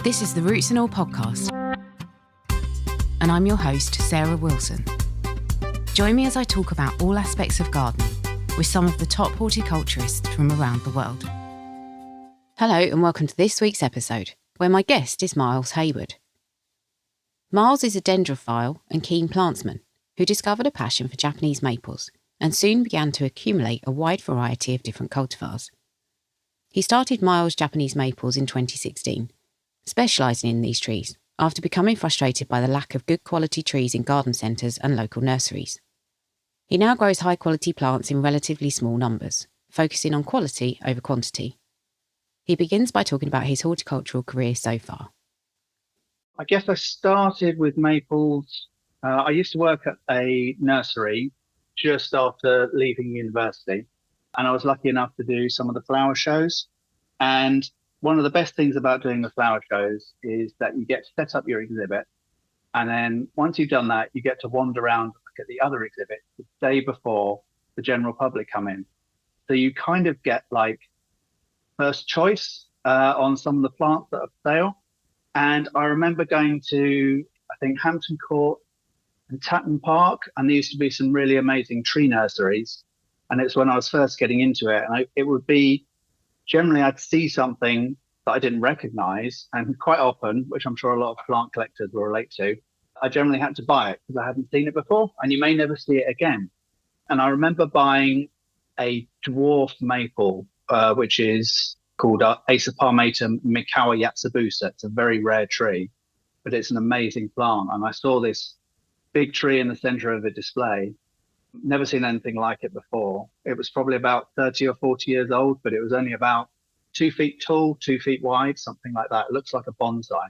This is the Roots and All podcast, and I'm your host, Sarah Wilson. Join me as I talk about all aspects of gardening with some of the top horticulturists from around the world. Hello and welcome to this week's episode, where my guest is Miles Hayward. Miles is a dendrophile and keen plantsman who discovered a passion for Japanese maples and soon began to accumulate a wide variety of different cultivars. He started Miles Japanese Maples in 2016, specialising in these trees after becoming frustrated by the lack of good quality trees in garden centres and local nurseries. He now grows high quality plants in relatively small numbers, focusing on quality over quantity. He begins by talking about his horticultural career so far. I guess I started with maples. I used to work at a nursery just after leaving university, and I was lucky enough to do some of the flower shows. And one of the best things about doing the flower shows is that you get to set up your exhibit. And then once you've done that, you get to wander around and look at the other exhibit the day before the general public come in. So you kind of get like first choice on some of the plants that are for sale. And I remember going to, I think, Hampton Court and Tatton Park, and there used to be some really amazing tree nurseries. And it's when I was first getting into it. And it would be, generally I'd see something that I didn't recognize. And quite often, which I'm sure a lot of plant collectors will relate to, I generally had to buy it because I hadn't seen it before, and you may never see it again. And I remember buying a dwarf maple, which is called Acer-palmatum Mikawa yatsubusa. It's a very rare tree, but it's an amazing plant. And I saw this big tree in the center of a display. Never seen anything like it before. It was probably about 30 or 40 years old, but it was only about 2 feet tall, 2 feet wide, something like that. It looks like a bonsai.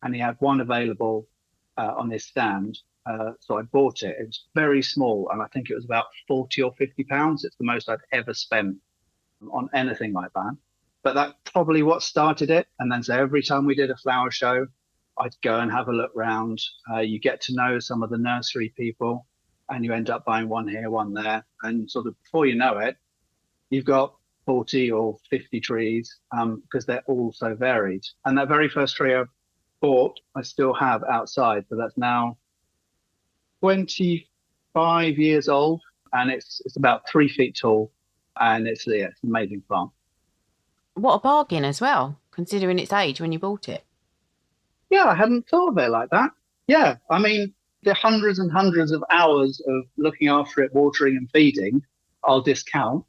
And he had one available on his stand. So I bought it. It was very small, and I think it was about 40 or 50 pounds. It's the most I'd ever spent on anything like that. But that's probably what started it. And then so every time we did a flower show, I'd go and have a look round. You get to know some of the nursery people, and you end up buying one here, one there. And sort of before you know it, you've got 40 or 50 trees because they're all so varied. And that very first tree I bought, I still have outside. So that's now 25 years old, and it's about 3 feet tall. And it's an amazing plant. What a bargain as well, considering its age when you bought it. Yeah, I hadn't thought of it like that. Yeah, I mean, the hundreds and hundreds of hours of looking after it, watering and feeding, I'll discount.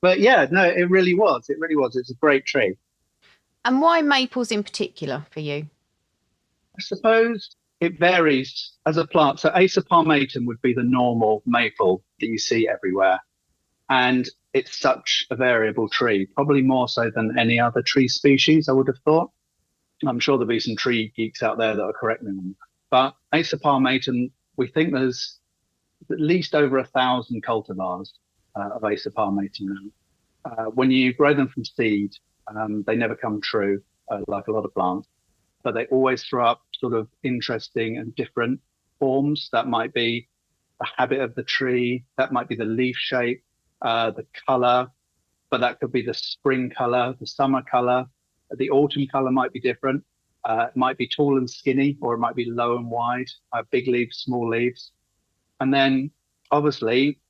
But yeah, no, it really was. It really was. It's a great tree. And why maples in particular for you? I suppose it varies as a plant. So Acer-palmatum would be the normal maple that you see everywhere. And it's such a variable tree, probably more so than any other tree species, I would have thought. I'm sure there'll be some tree geeks out there that are correcting them. But Acer-palmatum, we think there's at least over 1,000 cultivars of Acer-palmatum now. When you grow them from seed, they never come true, like a lot of plants, but they always throw up sort of interesting and different forms. That might be the habit of the tree, that might be the leaf shape, the color, but that could be the spring color, the summer color. The autumn color might be different. It might be tall and skinny, or it might be low and wide, big leaves, small leaves. And then obviously,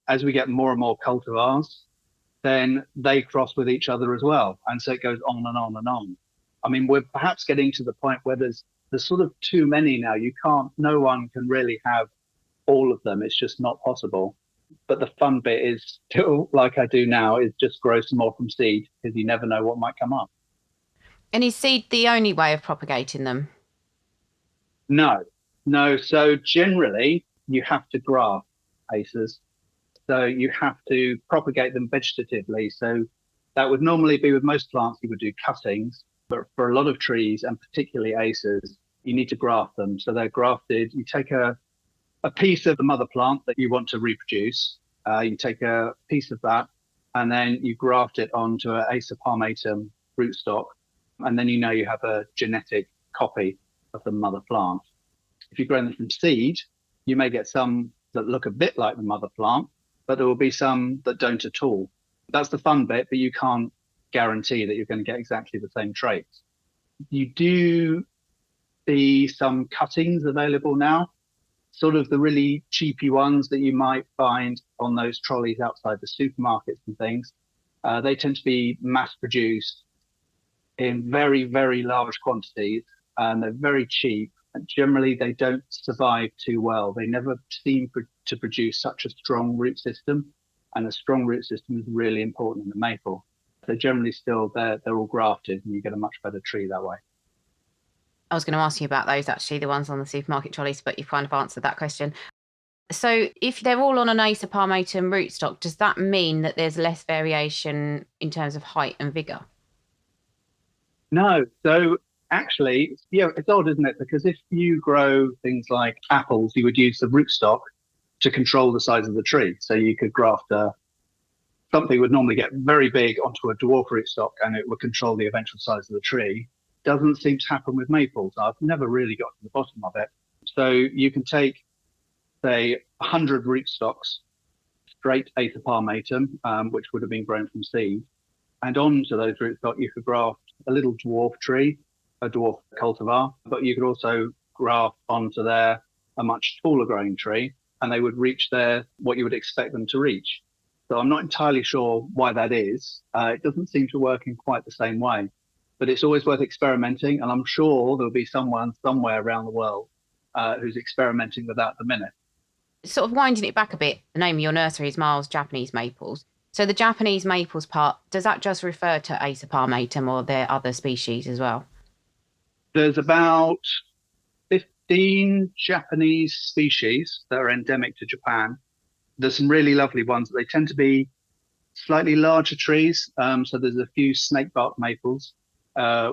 as we get more and more cultivars, then they cross with each other as well. And so it goes on and on and on. I mean, we're perhaps getting to the point where there's sort of too many now. No one can really have all of them. It's just not possible. But the fun bit is still, like I do now, is just grow some more from seed, because you never know what might come up. And is seed the only way of propagating them? No. So generally, you have to graft acers. So you have to propagate them vegetatively. So that would normally be with most plants, you would do cuttings. But for a lot of trees, and particularly acers, you need to graft them. So they're grafted. You take a piece of the mother plant that you want to reproduce. You take a piece of that, and then you graft it onto an Acer-palmatum rootstock. And then you have a genetic copy of the mother plant. If you grow them from seed, you may get some that look a bit like the mother plant, but there will be some that don't at all. That's the fun bit, but you can't guarantee that you're going to get exactly the same traits. You do see some cuttings available now, sort of the really cheapy ones that you might find on those trolleys outside the supermarkets and things. They tend to be mass produced in very, very large quantities, and they're very cheap. And generally, they don't survive too well. They never seem to produce such a strong root system, and a strong root system is really important in the maple. So generally, still they're all grafted, and you get a much better tree that way. I was going to ask you about those, actually, the ones on the supermarket trolleys, but you've kind of answered that question. So if they're all on an Acer palmatum rootstock, does that mean that there's less variation in terms of height and vigour? No. So actually, yeah, it's odd, isn't it? Because if you grow things like apples, you would use the rootstock to control the size of the tree. So you could graft something would normally get very big onto a dwarf rootstock and it would control the eventual size of the tree. Doesn't seem to happen with maples. I've never really got to the bottom of it. So you can take, say, 100 rootstocks, straight Acer palmatum, which would have been grown from seed, and onto those rootstocks you could graft a little dwarf tree, a dwarf cultivar, but you could also graft onto there a much taller growing tree, and they would reach what you would expect them to reach. So I'm not entirely sure why that is. It doesn't seem to work in quite the same way, but it's always worth experimenting, and I'm sure there'll be someone somewhere around the world who's experimenting with that at the minute. Sort of winding it back a bit, the name of your nursery is Miles Japanese Maples. So the Japanese maples part, does that just refer to Acer palmatum, or are there other species as well? There's about 15 Japanese species that are endemic to Japan. There's some really lovely ones. They tend to be slightly larger trees. So there's a few snakebark maples,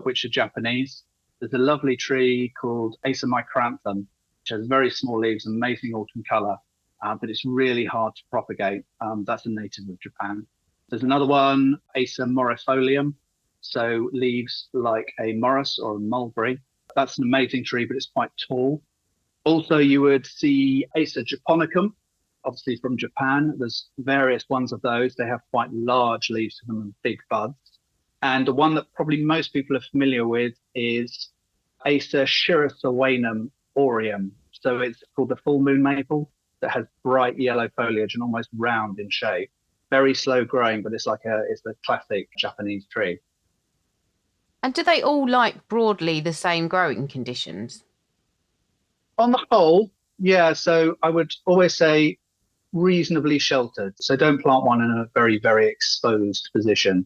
which are Japanese. There's a lovely tree called Acer micranthum, which has very small leaves and amazing autumn colour, but it's really hard to propagate. That's a native of Japan. There's another one, Acer morifolium, so leaves like a morris or a mulberry. That's an amazing tree, but it's quite tall. Also, you would see Acer japonicum, obviously from Japan. There's various ones of those. They have quite large leaves to them and big buds. And the one that probably most people are familiar with is Acer shirasawanum aureum. So it's called the full moon maple that has bright yellow foliage and almost round in shape. Very slow growing, but it's the classic Japanese tree. And do they all like broadly the same growing conditions? On the whole, yeah. So I would always say reasonably sheltered. So don't plant one in a very, very exposed position.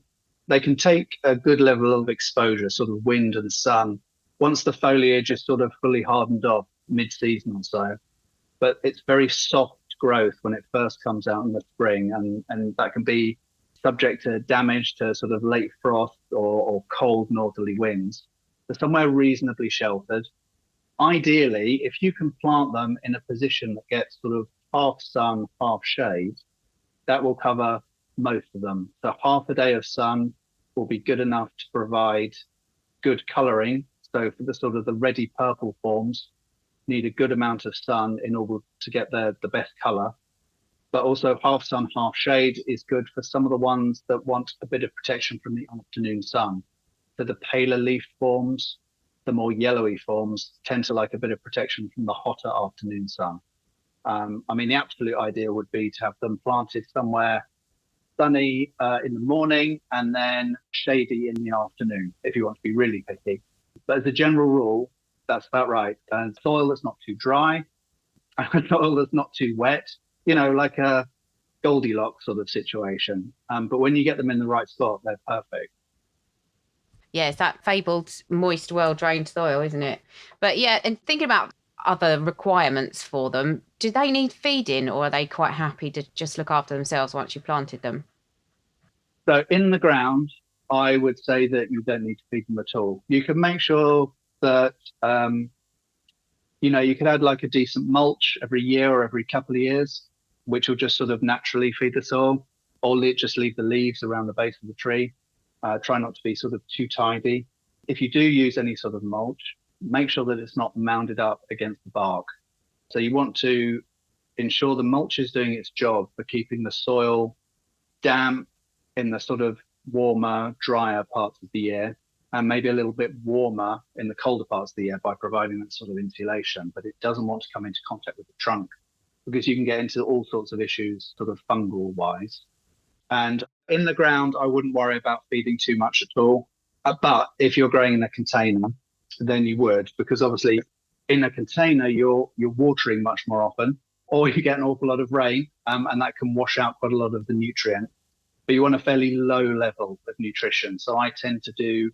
They can take a good level of exposure, sort of wind and sun, once the foliage is sort of fully hardened off mid-season or so. But it's very soft growth when it first comes out in the spring, and that can be subject to damage to sort of late frost or cold northerly winds. They're somewhere reasonably sheltered. Ideally, if you can plant them in a position that gets sort of half sun, half shade, that will cover most of them. So half a day of sun will be good enough to provide good colouring. So for the sort of the ready purple forms, need a good amount of sun in order to get the best colour. But also half sun, half shade is good for some of the ones that want a bit of protection from the afternoon sun. So the paler leaf forms, the more yellowy forms tend to like a bit of protection from the hotter afternoon sun. I mean, the absolute idea would be to have them planted somewhere sunny in the morning and then shady in the afternoon, if you want to be really picky. But as a general rule, that's about right. And soil that's not too dry, soil that's not too wet, like a Goldilocks sort of situation. But when you get them in the right spot, they're perfect. Yeah, it's that fabled moist, well-drained soil, isn't it? But yeah, and thinking about other requirements for them, do they need feeding, or are they quite happy to just look after themselves once you've planted them? So in the ground, I would say that you don't need to feed them at all. You can make sure that, you could add like a decent mulch every year or every couple of years, which will just sort of naturally feed the soil, or just leave the leaves around the base of the tree. Try not to be sort of too tidy. If you do use any sort of mulch, make sure that it's not mounded up against the bark. So you want to ensure the mulch is doing its job for keeping the soil damp in the sort of warmer, drier parts of the year, and maybe a little bit warmer in the colder parts of the year by providing that sort of insulation, but it doesn't want to come into contact with the trunk because you can get into all sorts of issues sort of fungal wise. And in the ground, I wouldn't worry about feeding too much at all. But if you're growing in a container, then you would, because obviously in a container, you're watering much more often, or you get an awful lot of rain, and that can wash out quite a lot of the nutrients. But you want a fairly low level of nutrition. So I tend to do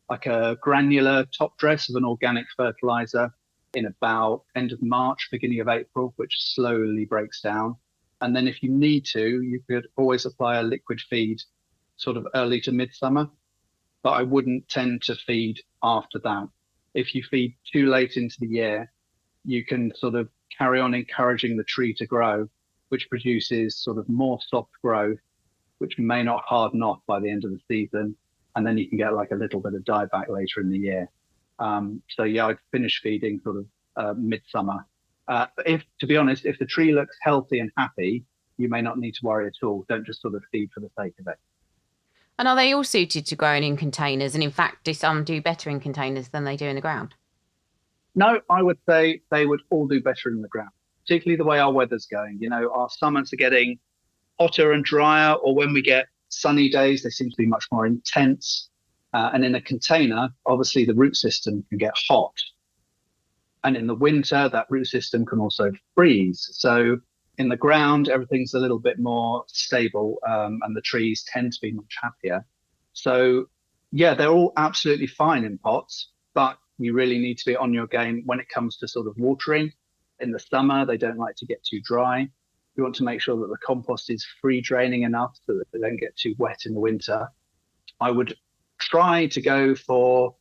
like a granular top dress of an organic fertilizer in about end of March, beginning of April, which slowly breaks down. And then if you need to, you could always apply a liquid feed sort of early to midsummer, but I wouldn't tend to feed after that. If you feed too late into the year, you can sort of carry on encouraging the tree to grow, which produces sort of more soft growth, which may not harden off by the end of the season. And then you can get like a little bit of dieback later in the year. So yeah, I'd finish feeding sort of midsummer. To be honest, if the tree looks healthy and happy, you may not need to worry at all. Don't just sort of feed for the sake of it. And are they all suited to growing in containers? And in fact, do some do better in containers than they do in the ground? No, I would say they would all do better in the ground, particularly the way our weather's going. You know, our summers are getting hotter and drier, or when we get sunny days, they seem to be much more intense. And in a container, obviously the root system can get hot. And in the winter, that root system can also freeze. So in the ground, everything's a little bit more stable, and the trees tend to be much happier. So yeah, they're all absolutely fine in pots, but you really need to be on your game when it comes to sort of watering. In the summer, they don't like to get too dry. You want to make sure that the compost is free draining enough so that they don't get too wet in the winter. I would try to go for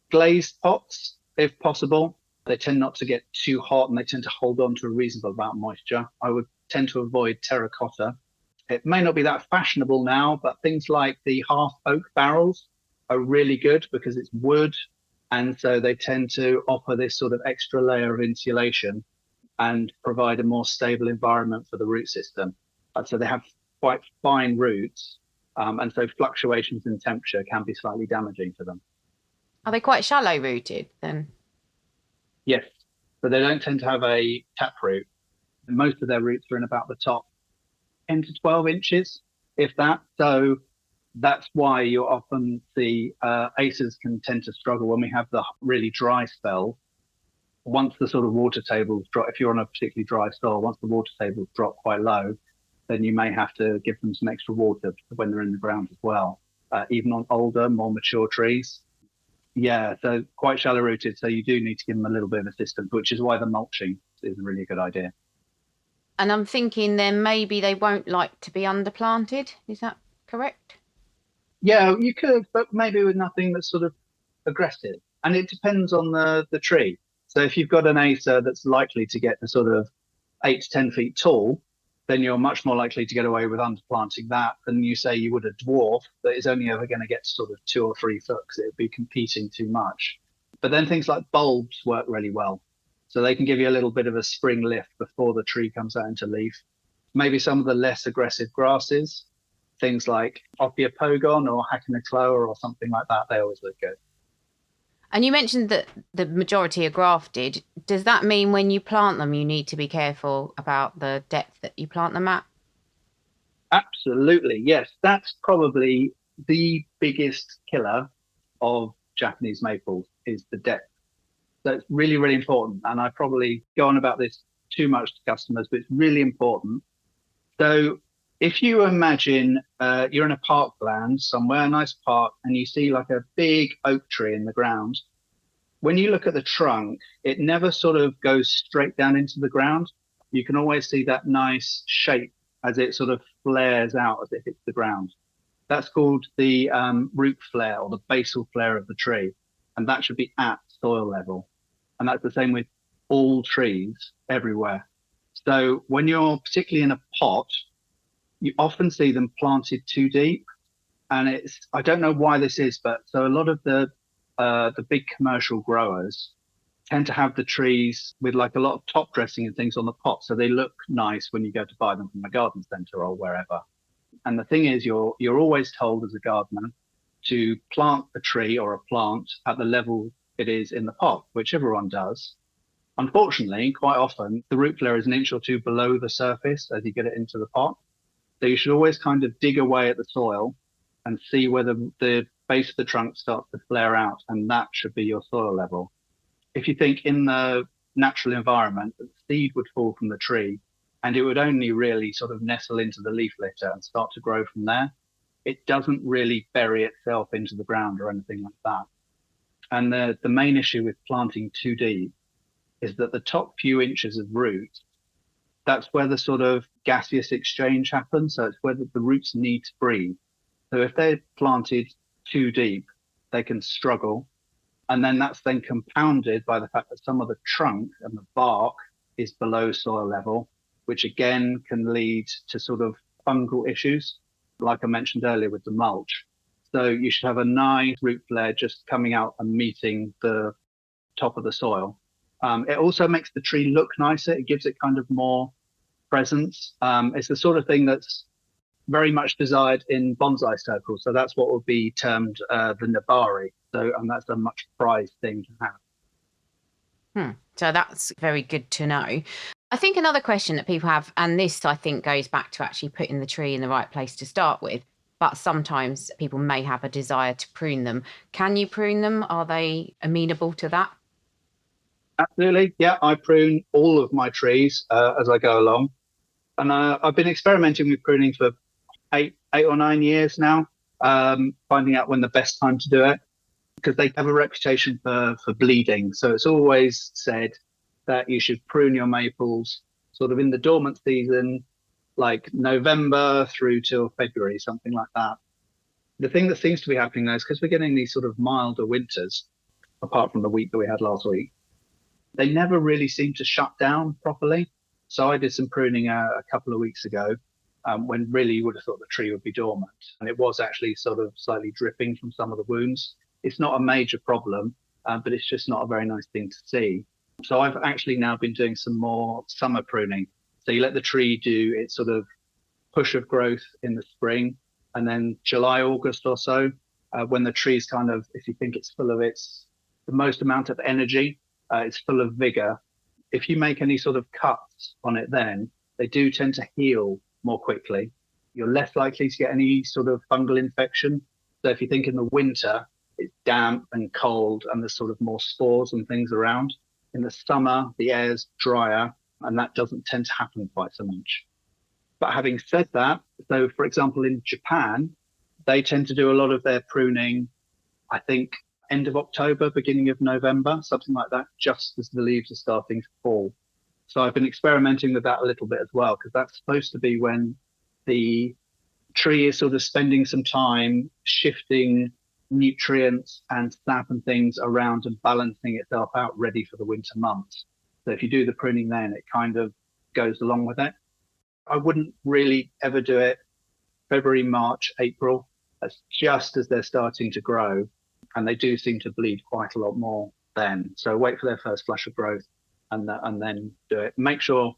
glazed pots if possible. They tend not to get too hot and they tend to hold on to a reasonable amount of moisture. I would tend to avoid terracotta. It may not be that fashionable now, but things like the half oak barrels are really good because it's wood. And so they tend to offer this sort of extra layer of insulation and provide a more stable environment for the root system. So they have quite fine roots. And so fluctuations in temperature can be slightly damaging to them. Are they quite shallow rooted then? Yes, but they don't tend to have a tap root. And most of their roots are in about the top 10 to 12 inches, if that. So that's why you often see acers can tend to struggle when we have the really dry spell. Once the sort of water tables drop, if you're on a particularly dry soil, once the water tables drop quite low, then you may have to give them some extra water when they're in the ground as well, even on older, more mature trees. Yeah, so quite shallow rooted. So you do need to give them a little bit of assistance, which is why the mulching is a really good idea. And I'm thinking then maybe they won't like to be underplanted. Is that correct? Yeah, you could, but maybe with nothing that's sort of aggressive. And it depends on the tree. So if you've got an acer that's likely to get to sort of 8 to 10 feet tall, then you're much more likely to get away with underplanting that than you say you would a dwarf that is only ever going to get to sort of 2 or 3 foot because it would be competing too much. But then things like bulbs work really well. So they can give you a little bit of a spring lift before the tree comes out into leaf. Maybe some of the less aggressive grasses, things like Ophiopogon or Hacknacloa or something like that, they always look good. And you mentioned that the majority are grafted. Does that mean when you plant them, you need to be careful about the depth that you plant them at? Absolutely, yes. That's probably the biggest killer of Japanese maples is the depth. So it's really, really important. And I probably go on about this too much to customers, but it's really important. So if you imagine you're in a parkland somewhere, a nice park, and you see like a big oak tree in the ground, when you look at the trunk, it never sort of goes straight down into the ground. You can always see that nice shape as it sort of flares out as it hits the ground. That's called the root flare or the basal flare of the tree. And that should be at soil level. And that's the same with all trees everywhere. So when you're particularly in a pot, you often see them planted too deep. And I don't know why this is, but so a lot of the big commercial growers tend to have the trees with like a lot of top dressing and things on the pot. So they look nice when you go to buy them from a garden centre or wherever. And the thing is, you're always told as a gardener, to plant a tree or a plant at the level it is in the pot, which everyone does. Unfortunately, quite often, the root flare is an inch or two below the surface as you get it into the pot. So you should always kind of dig away at the soil and see whether the base of the trunk starts to flare out, and that should be your soil level. If you think in the natural environment, the seed would fall from the tree and it would only really sort of nestle into the leaf litter and start to grow from there. It doesn't really bury itself into the ground or anything like that. And the main issue with planting too deep is that the top few inches of root, that's where the sort of gaseous exchange happens. So it's where the roots need to breathe. So if they're planted too deep, they can struggle. And then that's then compounded by the fact that some of the trunk and the bark is below soil level, which again can lead to sort of fungal issues, like I mentioned earlier with the mulch. So you should have a nice root flare just coming out and meeting the top of the soil. It also makes the tree look nicer. It gives it kind of more presence. It's the sort of thing that's very much desired in bonsai circles. So that's what would be termed the nabari. So, and that's a much prized thing to have. So that's very good to know. I think another question that people have, and this I think goes back to actually putting the tree in the right place to start with, but sometimes people may have a desire to prune them. Can you prune them? Are they amenable to that? Absolutely. Yeah, I prune all of my trees as I go along. And I've been experimenting with pruning for eight or 9 years now, finding out when the best time to do it, because they have a reputation for bleeding. So it's always said that you should prune your maples sort of in the dormant season, like November through till February, something like that. The thing that seems to be happening now is because we're getting these sort of milder winters, apart from the week that we had last week, they never really seem to shut down properly. So I did some pruning a couple of weeks ago when really you would have thought the tree would be dormant. And it was actually sort of slightly dripping from some of the wounds. It's not a major problem, but it's just not a very nice thing to see. So I've actually now been doing some more summer pruning. So you let the tree do its sort of push of growth in the spring, and then July, August or so, when the tree's kind of, if you think it's full of the most amount of energy, it's full of vigor. If you make any sort of cuts on it, then they do tend to heal more quickly. You're less likely to get any sort of fungal infection. So if you think in the winter, it's damp and cold and there's sort of more spores and things around. In the summer, the air's drier and that doesn't tend to happen quite so much. But having said that, so for example, in Japan, they tend to do a lot of their pruning, I think, end of October, beginning of November, something like that, just as the leaves are starting to fall. So I've been experimenting with that a little bit as well, because that's supposed to be when the tree is sort of spending some time shifting nutrients and sap and things around and balancing itself out ready for the winter months. So if you do the pruning then, it kind of goes along with it. I wouldn't really ever do it February, March, April. That's just as they're starting to grow. And they do seem to bleed quite a lot more then. So wait for their first flush of growth and then do it. Make sure,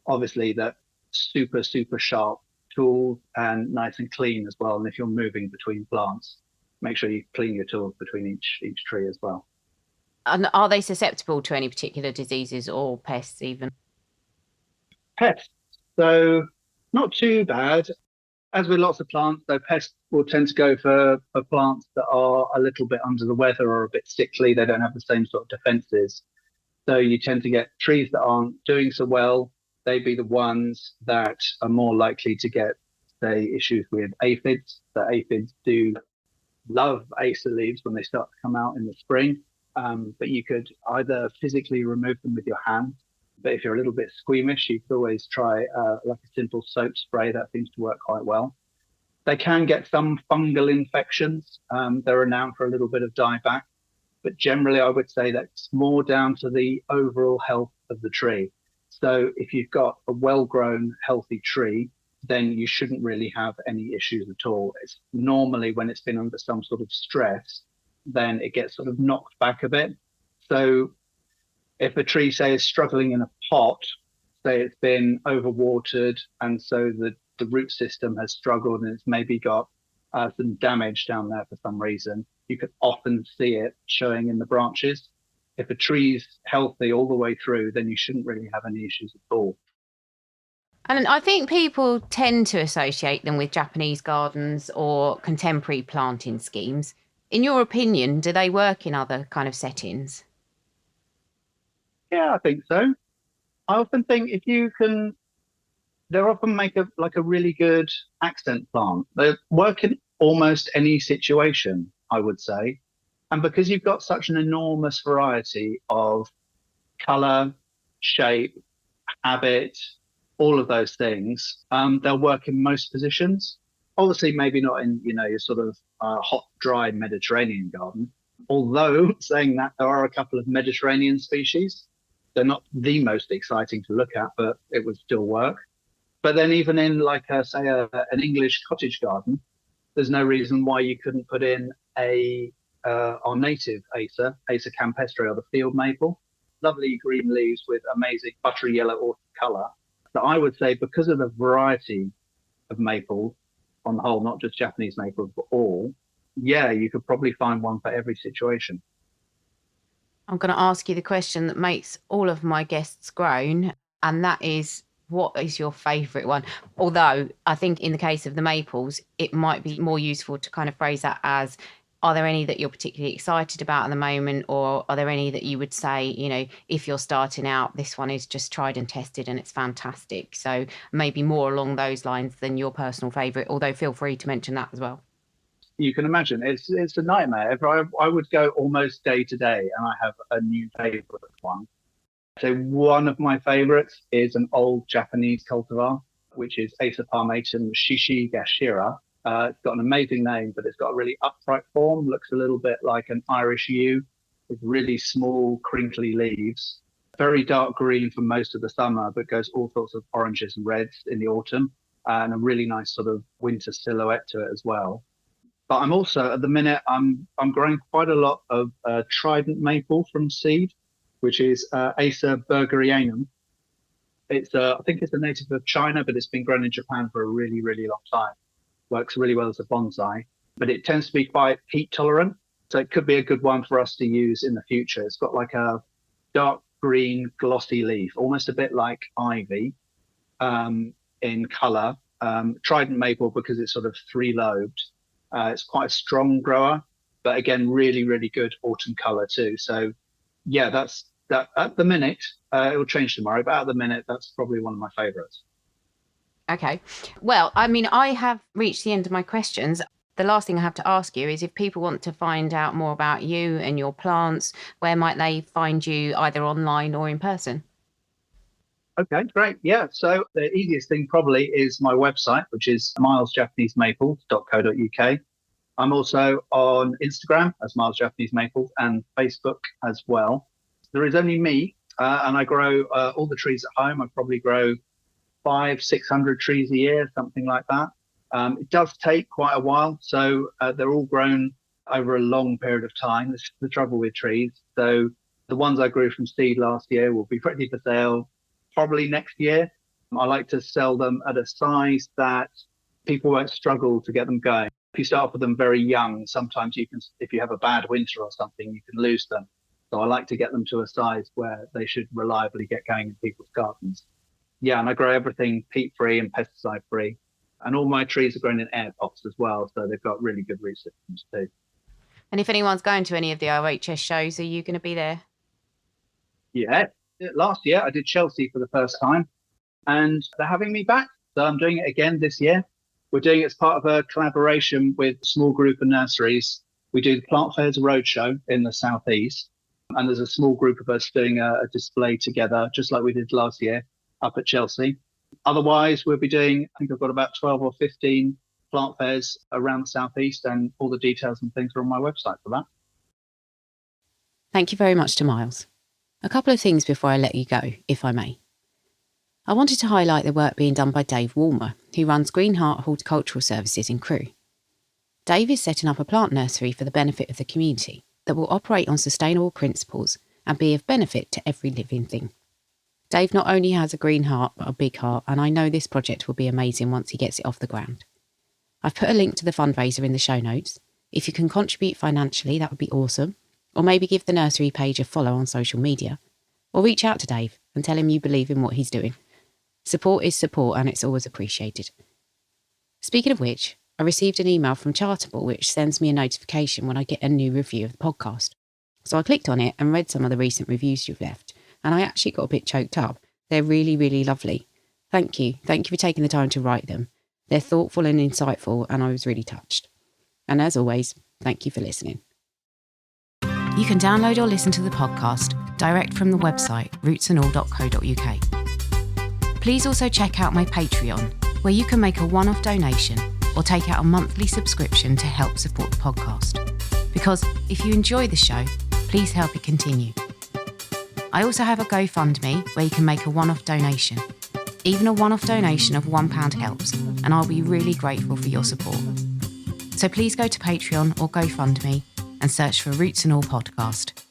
obviously, that super, super sharp tools and nice and clean as well. And if you're moving between plants, make sure you clean your tools between each tree as well. And are they susceptible to any particular diseases or pests even? Pests. So not too bad. As with lots of plants, though, pests will tend to go for plants that are a little bit under the weather or a bit sickly. They don't have the same sort of defenses. So you tend to get trees that aren't doing so well. They'd be the ones that are more likely to get, say, issues with aphids. The aphids do love acer leaves when they start to come out in the spring. But you could either physically remove them with your hand. But if you're a little bit squeamish, you could always try like a simple soap spray. That seems to work quite well. They can get some fungal infections. They're renowned for a little bit of dieback. But generally, I would say that's more down to the overall health of the tree. So if you've got a well-grown, healthy tree, then you shouldn't really have any issues at all. It's normally when it's been under some sort of stress, then it gets sort of knocked back a bit. So if a tree, say, is struggling in a pot, say it's been overwatered, and so the root system has struggled and it's maybe got some damage down there for some reason, you can often see it showing in the branches. If a tree's healthy all the way through, then you shouldn't really have any issues at all. And I think people tend to associate them with Japanese gardens or contemporary planting schemes. In your opinion, do they work in other kind of settings? Yeah, I think so. I often think if you can, they often make a really good accent plant. They work in almost any situation, I would say. And because you've got such an enormous variety of color, shape, habit, all of those things, they'll work in most positions. Obviously, maybe not in, your sort of hot, dry Mediterranean garden. Although, saying that, there are a couple of Mediterranean species. They're not the most exciting to look at, but it would still work. But then even in, an English cottage garden, there's no reason why you couldn't put in our native Acer campestre, or the field maple. Lovely green leaves with amazing buttery yellow autumn colour. So I would say, because of the variety of maples on the whole, not just Japanese maples, but all, yeah, you could probably find one for every situation. I'm going to ask you the question that makes all of my guests groan, and that is, what is your favourite one? Although I think in the case of the maples, it might be more useful to kind of phrase that as, are there any that you're particularly excited about at the moment, or are there any that you would say, if you're starting out, this one is just tried and tested and it's fantastic? So maybe more along those lines than your personal favourite, although feel free to mention that as well. You can imagine it's a nightmare. If I would go almost day to day and I have a new favourite one. So one of my favourites is an old Japanese cultivar, which is Acer palmatum shishigashira. It's got an amazing name, but it's got a really upright form, looks a little bit like an Irish yew, with really small, crinkly leaves. Very dark green for most of the summer, but goes all sorts of oranges and reds in the autumn, and a really nice sort of winter silhouette to it as well. But I'm also, at the minute, I'm growing quite a lot of trident maple from seed, which is Acer burgerianum. I think it's a native of China, but it's been grown in Japan for a really, really long time. Works really well as a bonsai, but it tends to be quite heat tolerant. So it could be a good one for us to use in the future. It's got like a dark green glossy leaf, almost a bit like ivy in color. Trident maple, because it's sort of three-lobed. It's quite a strong grower, but again, really, really good autumn color too. So yeah, that's that at the minute. It will change tomorrow, but at the minute, that's probably one of my favorites. Okay. Well, I mean, I have reached the end of my questions. The last thing I have to ask you is, if people want to find out more about you and your plants, where might they find you, either online or in person? Okay, great. Yeah, so the easiest thing probably is my website, which is milesjapanesemaples.co.uk. I'm also on Instagram as Miles Japanese Maples, and Facebook as well. There is only me, and I grow all the trees at home. I probably grow 500-600 trees a year, something like that. It does take quite a while, so they're all grown over a long period of time. This is the trouble with trees. So the ones I grew from seed last year will be ready for sale probably next year. I like to sell them at a size that people won't struggle to get them going. If you start with them very young, sometimes you can, if you have a bad winter or something, you can lose them. So I like to get them to a size where they should reliably get going in people's gardens. Yeah, and I grow everything peat-free and pesticide-free. And all my trees are grown in air pots as well, so they've got really good root systems too. And if anyone's going to any of the OHS shows, are you going to be there? Yeah, last year I did Chelsea for the first time, and they're having me back. So I'm doing it again this year. We're doing it as part of a collaboration with a small group of nurseries. We do the Plant Fairs Roadshow in the southeast, and there's a small group of us doing a display together, just like we did last year up at Chelsea. Otherwise, we'll be doing, I think I've got about 12 or 15 plant fairs around the southeast, and all the details and things are on my website for that. Thank you very much to Miles. A couple of things before I let you go, if I may. I wanted to highlight the work being done by Dave Walmer, who runs Green Heart Horticultural Services in Crewe. Dave is setting up a plant nursery for the benefit of the community that will operate on sustainable principles and be of benefit to every living thing. Dave not only has a green heart, but a big heart, and I know this project will be amazing once he gets it off the ground. I've put a link to the fundraiser in the show notes. If you can contribute financially, that would be awesome. Or maybe give the nursery page a follow on social media. Or reach out to Dave and tell him you believe in what he's doing. Support is support and it's always appreciated. Speaking of which, I received an email from Chartable which sends me a notification when I get a new review of the podcast. So I clicked on it and read some of the recent reviews you've left, and I actually got a bit choked up. They're really, really lovely. Thank you. Thank you for taking the time to write them. They're thoughtful and insightful, and I was really touched. And as always, thank you for listening. You can download or listen to the podcast direct from the website rootsandall.co.uk. Please also check out my Patreon, where you can make a one-off donation or take out a monthly subscription to help support the podcast. Because if you enjoy the show, please help it continue. I also have a GoFundMe where you can make a one-off donation. Even a one-off donation of £1 helps, and I'll be really grateful for your support. So please go to Patreon or GoFundMe and search for Roots and All Podcast.